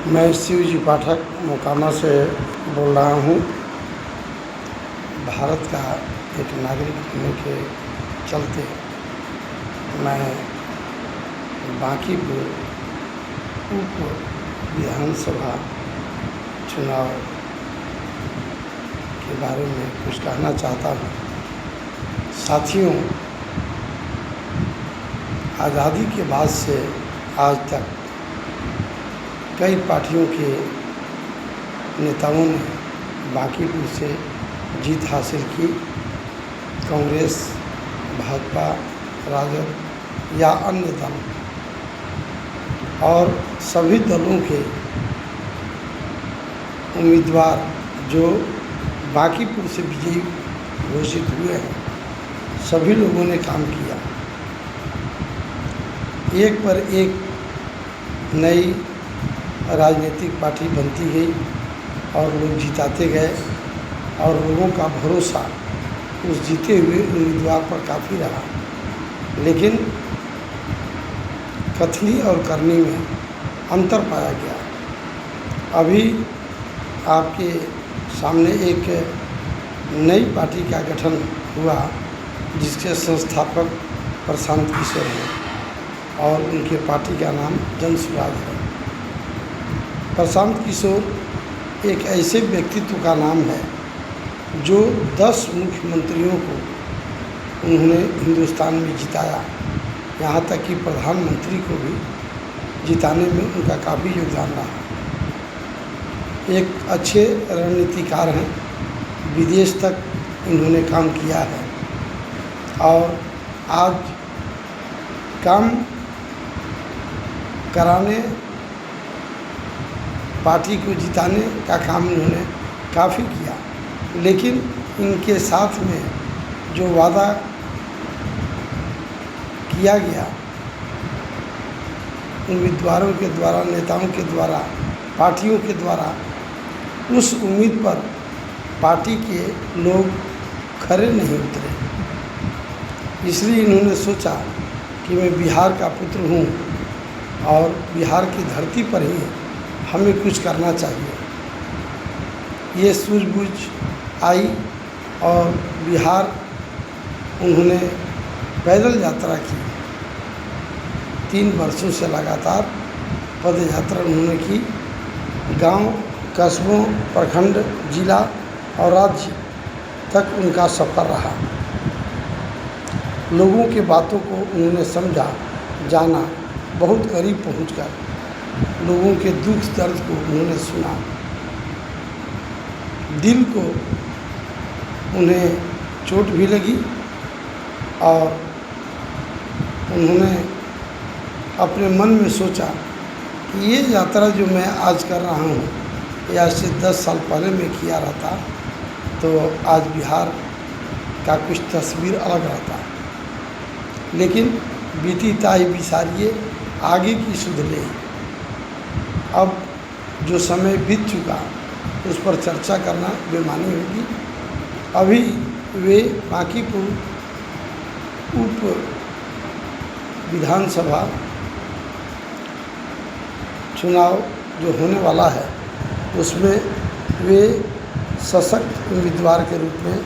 मैं शिवजी पाठक मोकामा से बोल रहा हूँ। भारत का एक नागरिक होने के चलते मैं बांकीपुर उप विधानसभा चुनाव के बारे में कुछ कहना चाहता हूँ। साथियों, आज़ादी के बाद से आज तक कई पार्टियों के नेताओं ने बांकीपुर से जीत हासिल की। कांग्रेस, भाजपा, राजद या अन्य दल और सभी दलों के उम्मीदवार जो बांकीपुर से विजयी घोषित हुए हैं, सभी लोगों ने काम किया। एक पर एक नई राजनीतिक पार्टी बनती गई और लोग जिताते गए और लोगों का भरोसा उस जीते हुए उम्मीदवार पर काफ़ी रहा। लेकिन कथनी और करनी में अंतर पाया गया। अभी आपके सामने एक नई पार्टी का गठन हुआ जिसके संस्थापक प्रशांत किशोर हैं और उनके पार्टी का नाम जन सुराज है। प्रशांत किशोर एक ऐसे व्यक्तित्व का नाम है जो 10 मुख्यमंत्रियों को उन्होंने हिंदुस्तान में जिताया। यहाँ तक कि प्रधानमंत्री को भी जिताने में उनका काफ़ी योगदान रहा। एक अच्छे रणनीतिकार हैं, विदेश तक इन्होंने काम किया है और आज काम कराने, पार्टी को जिताने का काम उन्होंने काफ़ी किया। लेकिन इनके साथ में जो वादा किया गया उम्मीदवारों के द्वारा, नेताओं के द्वारा, पार्टियों के द्वारा, उस उम्मीद पर पार्टी के लोग खरे नहीं उतरे। इसलिए इन्होंने सोचा कि मैं बिहार का पुत्र हूँ और बिहार की धरती पर ही हमें कुछ करना चाहिए। ये सूझबूझ आई और बिहार उन्होंने पैदल यात्रा की। 3 वर्षों से लगातार पद यात्रा उन्होंने की। गांव, कस्बों, प्रखंड, जिला और राज्य तक उनका सफ़र रहा। लोगों के बातों को उन्होंने समझा, जाना, बहुत करीब पहुंचकर लोगों के दुख दर्द को उन्होंने सुना। दिल को उन्हें चोट भी लगी और उन्होंने अपने मन में सोचा कि ये यात्रा जो मैं आज कर रहा हूँ, ये आज से 10 साल पहले मैं किया रहता तो आज बिहार का कुछ तस्वीर अलग रहता। लेकिन बीती ताई बिसारिए, आगे की सुध ले। अब जो समय बीत चुका उस पर चर्चा करना बेमानी होगी। अभी वे बांकीपुर उप विधानसभा चुनाव जो होने वाला है उसमें वे सशक्त उम्मीदवार के रूप में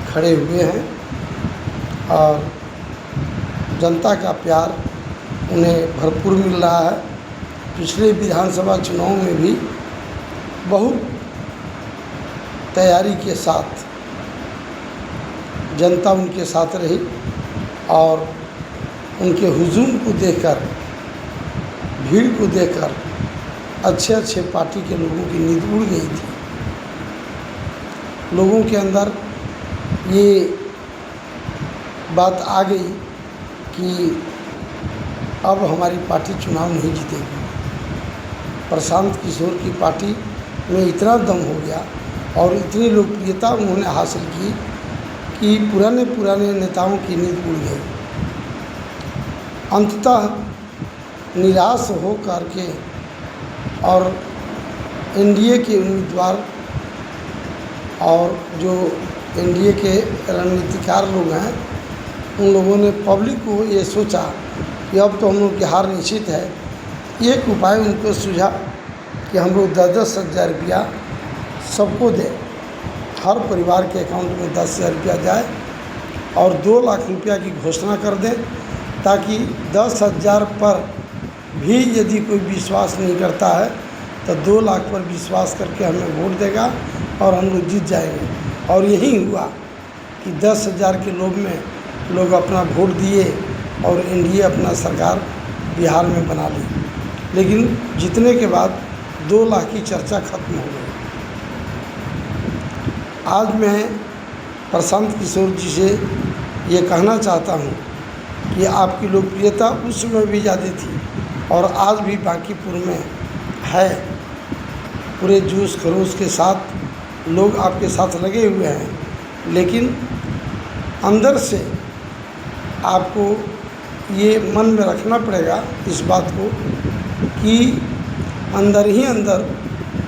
खड़े हुए हैं और जनता का प्यार उन्हें भरपूर मिल रहा है। पिछले विधानसभा चुनाव में भी बहुत तैयारी के साथ जनता उनके साथ रही और उनके हुजूम को देखकर, भीड़ को देखकर अच्छे अच्छे पार्टी के लोगों की नींद उड़ गई थी। लोगों के अंदर ये बात आ गई कि अब हमारी पार्टी चुनाव नहीं जीतेगी। प्रशांत किशोर की पार्टी में इतना दम हो गया और इतनी लोकप्रियता उन्होंने हासिल की कि पुराने नेताओं की नींद उड़ गई। अंततः निराश हो करके और एनडीए के उम्मीदवार और जो एनडीए के रणनीतिकार लोग हैं, उन लोगों ने पब्लिक को ये सोचा कि अब तो हम लोग की हार निश्चित है। एक उपाय उनको सूझा कि हम लोग 10-10 हज़ार रुपया सबको दें, हर परिवार के अकाउंट में 10,000 रुपया जाए और 2 लाख रुपया की घोषणा कर दें, ताकि 10,000 पर भी यदि कोई विश्वास नहीं करता है तो 2 लाख पर विश्वास करके हमें वोट देगा और हम लोग जीत जाएंगे। और यही हुआ कि 10,000 के लोभ में लोग अपना वोट दिए और एनडीए अपना सरकार बिहार में बना ली। लेकिन जीतने के बाद 2 लाख की चर्चा खत्म हो गई। आज मैं प्रशांत किशोर जी से ये कहना चाहता हूँ कि आपकी लोकप्रियता उस समय भी ज़्यादा थी और आज भी बांकीपुर में है। पूरे जोश खरोश के साथ लोग आपके साथ लगे हुए हैं, लेकिन अंदर से आपको ये मन में रखना पड़ेगा इस बात को कि अंदर ही अंदर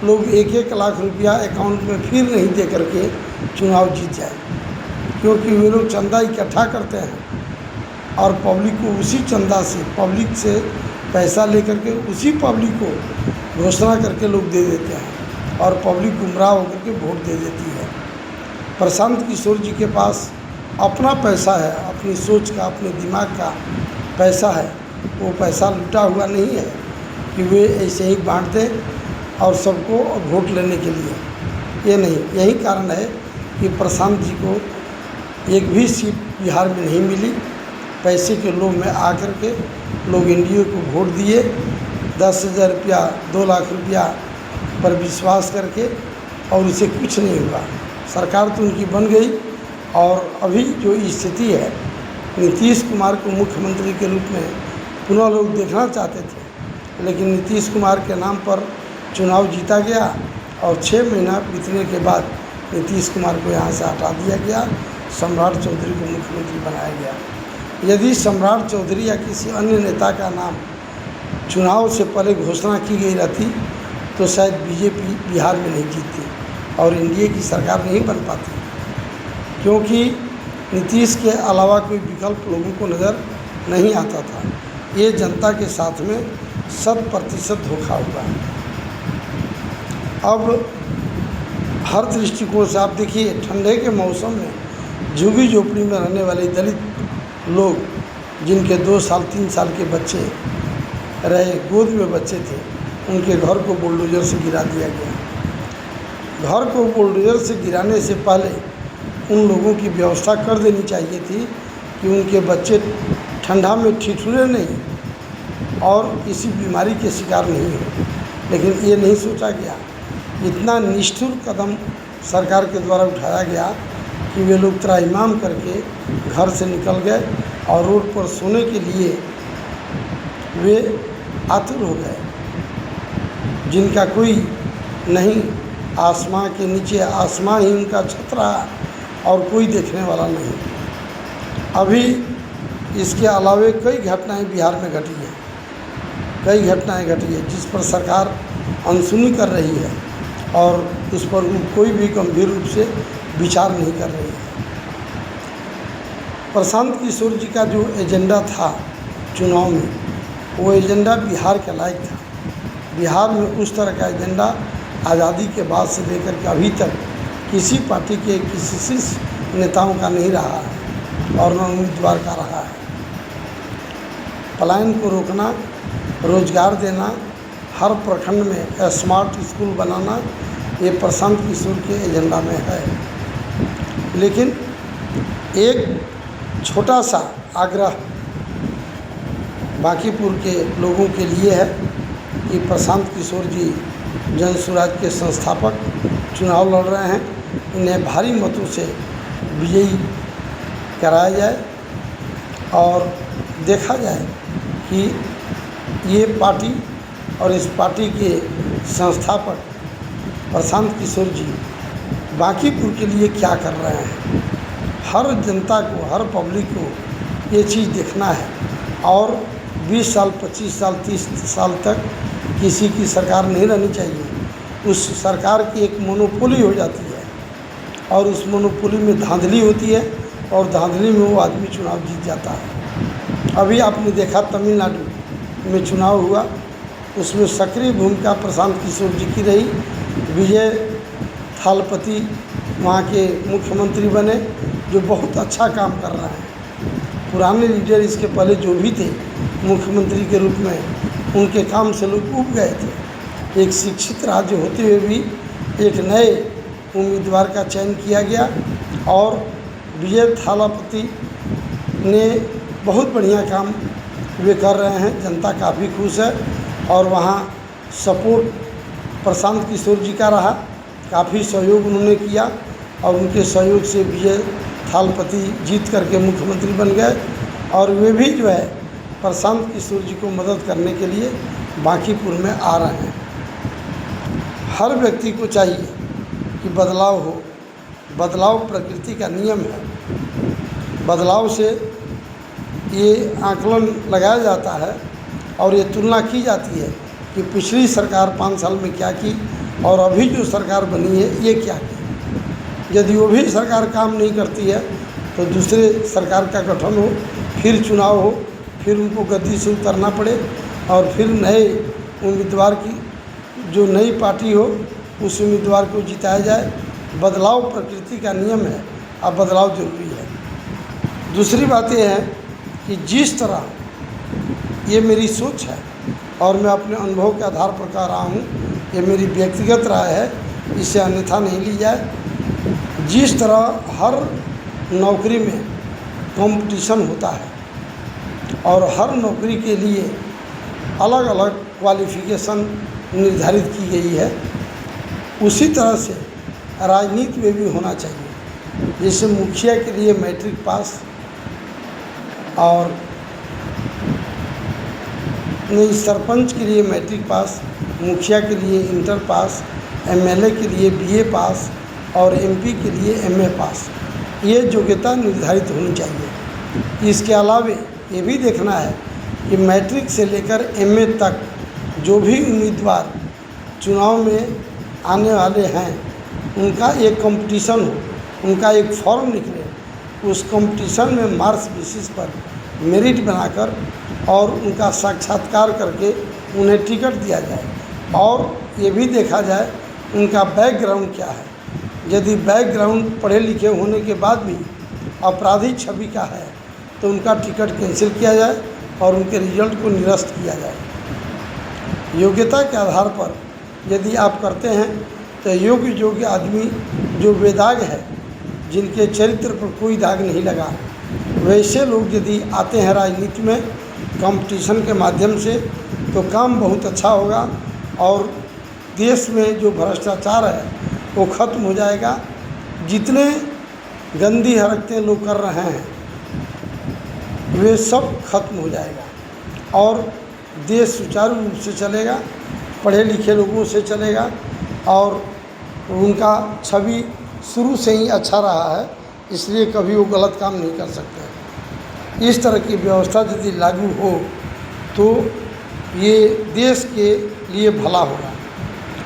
लोग 1-1 लाख रुपया अकाउंट में फिर नहीं दे करके चुनाव जीत जाए, क्योंकि वे लोग चंदा इकट्ठा करते हैं और पब्लिक को उसी चंदा से, पब्लिक से पैसा लेकर के उसी पब्लिक को घोषणा करके लोग दे देते हैं और पब्लिक गुमराह होकर के वोट दे देती है। प्रशांत किशोर जी के पास अपना पैसा है, अपनी सोच का, अपने दिमाग का पैसा है। वो पैसा लुटा हुआ नहीं है कि वे ऐसे ही बांट दें और सबको वोट लेने के लिए, ये नहीं। यही कारण है कि प्रशांत जी को एक भी सीट बिहार में नहीं मिली। पैसे के लोभ में आकर के लोग एनडीए को वोट दिए, 10,000 रुपया, 2 लाख रुपया पर विश्वास करके, और उसे कुछ नहीं हुआ। सरकार तो उनकी बन गई और अभी जो स्थिति है, नीतीश कुमार को मुख्यमंत्री के रूप में पुनः लोग देखना चाहते थे, लेकिन नीतीश कुमार के नाम पर चुनाव जीता गया और 6 महीना बीतने के बाद नीतीश कुमार को यहाँ से हटा दिया गया, सम्राट चौधरी को मुख्यमंत्री बनाया गया। यदि सम्राट चौधरी या किसी अन्य नेता का नाम चुनाव से पहले घोषणा की गई रहती तो शायद बीजेपी बिहार में नहीं जीतती और एनडीए की सरकार नहीं बन पाती, क्योंकि नीतीश के अलावा कोई विकल्प लोगों को नज़र नहीं आता था। ये जनता के साथ में 100% धोखा हुआ है। अब हर दृष्टिकोण से आप देखिए, ठंडे के मौसम में झुग्गी झोपड़ी में रहने वाले दलित लोग, जिनके 2 साल 3 साल के बच्चे रहे, गोद में बच्चे थे, उनके घर को बुलडोज़र से गिरा दिया गया। घर को बुलडोज़र से गिराने से पहले उन लोगों की व्यवस्था कर देनी चाहिए थी कि उनके बच्चे ठंडा में ठिठुरे नहीं और किसी बीमारी के शिकार नहीं हो, लेकिन ये नहीं सोचा गया। इतना निष्ठुर कदम सरकार के द्वारा उठाया गया कि वे लोग त्राहिमाम करके घर से निकल गए और रोड पर सोने के लिए वे आतुर हो गए, जिनका कोई नहीं, आसमां के नीचे आसमां ही उनका छत रहा और कोई देखने वाला नहीं। अभी इसके अलावे कई घटनाएं बिहार में घटी हैं, कई घटनाएं घटी है जिस पर सरकार अनसुनी कर रही है और उस पर कोई भी गंभीर रूप से विचार नहीं कर रही है। प्रशांत किशोर जी का जो एजेंडा था चुनाव में, वो एजेंडा बिहार के लायक था। बिहार में उस तरह का एजेंडा आज़ादी के बाद से लेकर के अभी तक किसी पार्टी के किसी शीर्ष नेताओं का नहीं रहा है और न उम्मीदवार का रहा है। पलायन को रोकना, रोजगार देना, हर प्रखंड में स्मार्ट स्कूल बनाना, ये प्रशांत किशोर के एजेंडा में है। लेकिन एक छोटा सा आग्रह बांकीपुर के लोगों के लिए है कि प्रशांत किशोर जी जन स्वराज के संस्थापक चुनाव लड़ रहे हैं, इन्हें भारी मतों से विजयी कराया जाए और देखा जाए कि ये पार्टी और इस पार्टी के संस्थापक प्रशांत किशोर जी बांकीपुर के लिए क्या कर रहे हैं। हर जनता को, हर पब्लिक को ये चीज़ देखना है और 20 साल, 25 साल, 30 साल तक किसी की सरकार नहीं रहनी चाहिए। उस सरकार की एक मोनोपोली हो जाती है और उस मोनोपोली में धांधली होती है और धांधली में वो आदमी चुनाव जीत जाता है। अभी आपने देखा तमिलनाडु में चुनाव हुआ, उसमें सक्रिय भूमिका प्रशांत किशोर जी की रही। विजय थालपति वहाँ के मुख्यमंत्री बने, जो बहुत अच्छा काम कर रहे हैं। पुराने लीडर इसके पहले जो भी थे मुख्यमंत्री के रूप में, उनके काम से लोग ऊब गए थे। एक शिक्षित राज्य होते हुए भी एक नए उम्मीदवार का चयन किया गया और विजय थालापति ने बहुत बढ़िया काम वे कर रहे हैं। जनता काफ़ी खुश है और वहाँ सपोर्ट प्रशांत किशोर जी का रहा, काफ़ी सहयोग उन्होंने किया और उनके सहयोग से विजय थालपति जीत करके मुख्यमंत्री बन गए। और वे भी जो है प्रशांत किशोर जी को मदद करने के लिए बांकीपुर में आ रहे हैं। हर व्यक्ति को चाहिए कि बदलाव हो। बदलाव प्रकृति का नियम है। बदलाव से ये आकलन लगाया जाता है और ये तुलना की जाती है कि पिछली सरकार 5 साल में क्या की और अभी जो सरकार बनी है ये क्या की। यदि वो भी सरकार काम नहीं करती है तो दूसरे सरकार का गठन हो, फिर चुनाव हो, फिर उनको गद्दी से उतरना पड़े और फिर नए उम्मीदवार की जो नई पार्टी हो उस उम्मीदवार को जिताया जाए। बदलाव प्रकृति का नियम है, अब बदलाव जरूरी है। दूसरी बात यह है कि जिस तरह ये मेरी सोच है और मैं अपने अनुभव के आधार पर कह रहा हूँ, ये मेरी व्यक्तिगत राय है, इसे अन्यथा नहीं ली जाए। जिस तरह हर नौकरी में कंपटीशन होता है और हर नौकरी के लिए अलग अलग क्वालिफ़िकेशन निर्धारित की गई है, उसी तरह से राजनीति में भी होना चाहिए। जैसे मुखिया के लिए मैट्रिक पास और नहीं, सरपंच के लिए मैट्रिक पास, मुखिया के लिए इंटर पास, एमएलए के लिए बीए पास और एमपी के लिए एमए पास, ये योग्यता निर्धारित होनी चाहिए। इसके अलावे ये भी देखना है कि मैट्रिक से लेकर एमए तक जो भी उम्मीदवार चुनाव में आने वाले हैं उनका एक कंपटीशन हो, उनका एक फॉर्म निकले, उस कंपटीशन में मार्क्स बेसिस पर मेरिट बनाकर और उनका साक्षात्कार करके उन्हें टिकट दिया जाए। और ये भी देखा जाए उनका बैकग्राउंड क्या है। यदि बैकग्राउंड पढ़े लिखे होने के बाद भी आपराधिक छवि का है तो उनका टिकट कैंसिल किया जाए और उनके रिजल्ट को निरस्त किया जाए। योग्यता के आधार पर यदि आप करते हैं तो योग्य आदमी जो बेदाग है, जिनके चरित्र पर कोई दाग नहीं लगा, वैसे लोग यदि आते हैं राजनीति में कंपटीशन के माध्यम से तो काम बहुत अच्छा होगा और देश में जो भ्रष्टाचार है वो खत्म हो जाएगा। जितने गंदी हरकतें लोग कर रहे हैं वे सब खत्म हो जाएगा और देश सुचारू रूप से चलेगा, पढ़े लिखे लोगों से चलेगा और उनका छवि शुरू से ही अच्छा रहा है, इसलिए कभी वो गलत काम नहीं कर सकते। इस तरह की व्यवस्था यदि लागू हो तो ये देश के लिए भला होगा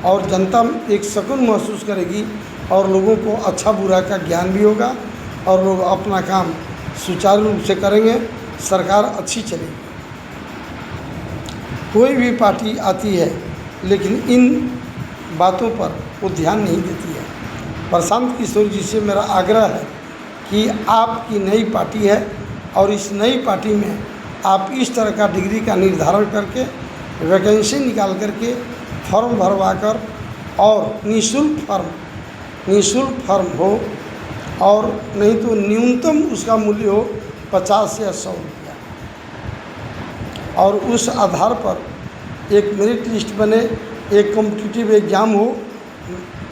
और जनता एक सुकून महसूस करेगी और लोगों को अच्छा बुरा का ज्ञान भी होगा और लोग अपना काम सुचारू रूप से करेंगे, सरकार अच्छी चलेगी। कोई भी पार्टी आती है लेकिन इन बातों पर वो ध्यान नहीं देती है। प्रशांत किशोर जी से मेरा आग्रह है कि आपकी नई पार्टी है और इस नई पार्टी में आप इस तरह का डिग्री का निर्धारण करके वैकेंसी निकाल करके फॉर्म भरवा कर और निःशुल्क फॉर्म हो और नहीं तो न्यूनतम उसका मूल्य हो 50 या 100 रुपया और उस आधार पर एक मेरिट लिस्ट बने, एक कॉम्पिटिटिव एग्ज़ाम हो,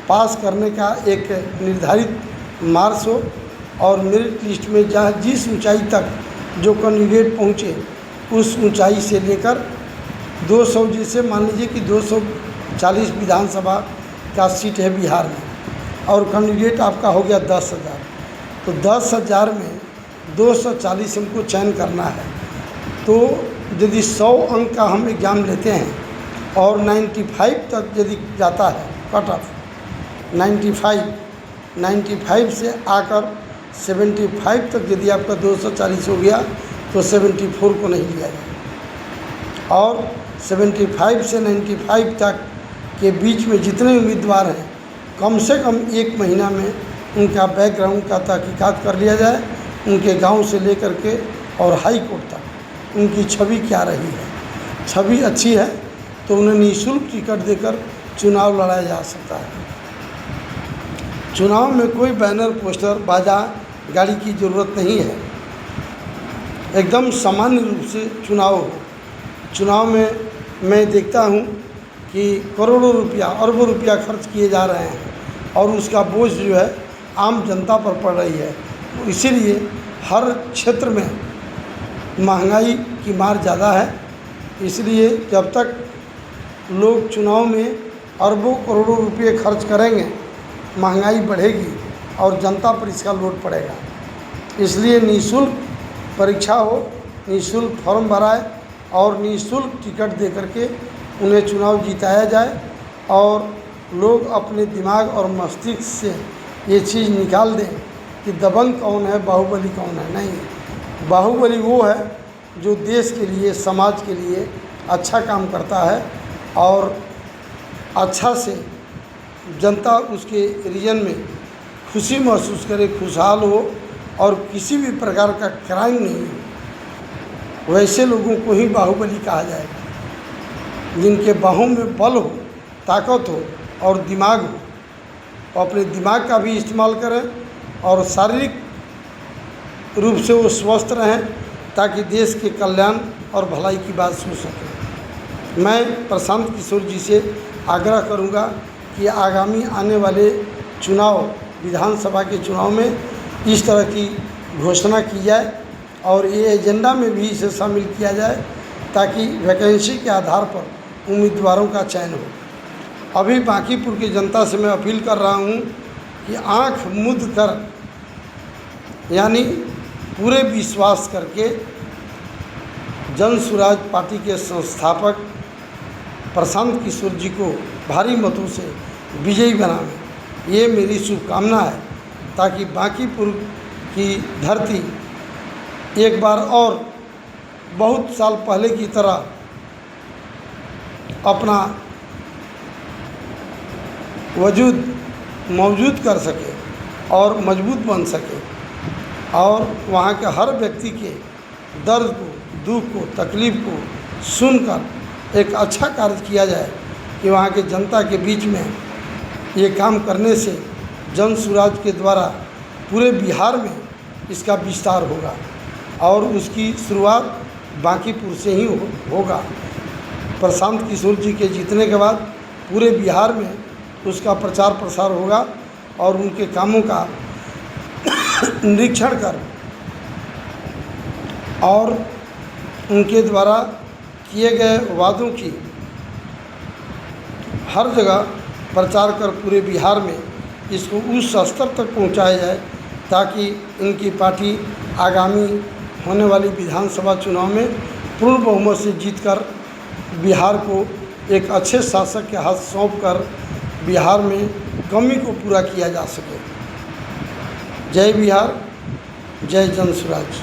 पास करने का एक निर्धारित मार्क्स हो और मेरिट लिस्ट में जहाँ जिस ऊंचाई तक जो कैंडिडेट पहुँचे उस ऊंचाई से लेकर 200, जैसे मान लीजिए कि 240 विधानसभा का सीट है बिहार में और कैंडिडेट आपका हो गया 10,000, तो 10,000 में 240 हमको चयन करना है। तो यदि 100 अंक का हम एग्ज़ाम लेते हैं और 95 तक यदि जाता है कट ऑफ 95 से आकर 75 तक यदि आपका 240 हो गया तो 74 को नहीं लिया जाएगा और 75 से 95 तक के बीच में जितने उम्मीदवार हैं, कम से कम 1 महीना में उनका बैकग्राउंड का तहकीकात कर लिया जाए, उनके गांव से लेकर के और हाई कोर्ट तक उनकी छवि क्या रही है। छवि अच्छी है तो उन्हें निःशुल्क टिकट देकर चुनाव लड़ाया जा सकता है। चुनाव में कोई बैनर, पोस्टर, बाजा, गाड़ी की ज़रूरत नहीं है। एकदम सामान्य रूप से चुनाव हो। चुनाव में मैं देखता हूँ कि करोड़ों रुपया, अरबों रुपया खर्च किए जा रहे हैं और उसका बोझ जो है आम जनता पर पड़ रही है। इसीलिए हर क्षेत्र में महंगाई की मार ज़्यादा है। इसलिए जब तक लोग चुनाव में अरबों करोड़ों रुपये खर्च करेंगे, महंगाई बढ़ेगी और जनता पर इसका लोड पड़ेगा। इसलिए निःशुल्क परीक्षा हो, निःशुल्क फॉर्म भराए और निःशुल्क टिकट दे करके उन्हें चुनाव जिताया जाए और लोग अपने दिमाग और मस्तिष्क से ये चीज़ निकाल दें कि दबंग कौन है, बाहुबली कौन है। नहीं, बाहुबली वो है जो देश के लिए, समाज के लिए अच्छा काम करता है और अच्छा से जनता उसके रीजन में खुशी महसूस करे, खुशहाल हो और किसी भी प्रकार का क्राइम नहीं हो। वैसे लोगों को ही बाहुबली कहा जाएगा, जिनके बाहों में बल हो, ताकत हो और दिमाग हो। अपने दिमाग का भी इस्तेमाल करें और शारीरिक रूप से वो स्वस्थ रहें ताकि देश के कल्याण और भलाई की बात सुन सकें। मैं प्रशांत किशोर जी से आग्रह करूंगा कि आगामी आने वाले चुनाव, विधानसभा के चुनाव में इस तरह की घोषणा की जाए और ये एजेंडा में भी इसे शामिल किया जाए ताकि वैकेंसी के आधार पर उम्मीदवारों का चयन हो। अभी बांकीपुर की जनता से मैं अपील कर रहा हूँ कि आंख मूंद कर, यानी पूरे विश्वास करके जन सुराज पार्टी के संस्थापक प्रशांत किशोर जी को भारी मतों से विजयी बनावें। ये मेरी शुभकामना है ताकि बांकीपुर की धरती एक बार और बहुत साल पहले की तरह अपना वजूद मौजूद कर सके और मजबूत बन सके और वहाँ के हर व्यक्ति के दर्द को, दुख को, तकलीफ़ को सुनकर एक अच्छा कार्य किया जाए कि वहाँ के जनता के बीच में ये काम करने से जन सुराज के द्वारा पूरे बिहार में इसका विस्तार होगा और उसकी शुरुआत बांकीपुर से ही होगा। प्रशांत किशोर जी के जीतने के बाद पूरे बिहार में उसका प्रचार प्रसार होगा और उनके कामों का निरीक्षण कर और उनके द्वारा किए गए वादों की हर जगह प्रचार कर पूरे बिहार में इसको उस स्तर तक पहुंचाया जाए ताकि इनकी पार्टी आगामी होने वाली विधानसभा चुनाव में पूर्ण बहुमत से जीतकर बिहार को एक अच्छे शासक के हाथ सौंप कर बिहार में कमी को पूरा किया जा सके। जय बिहार, जय जन सुराज।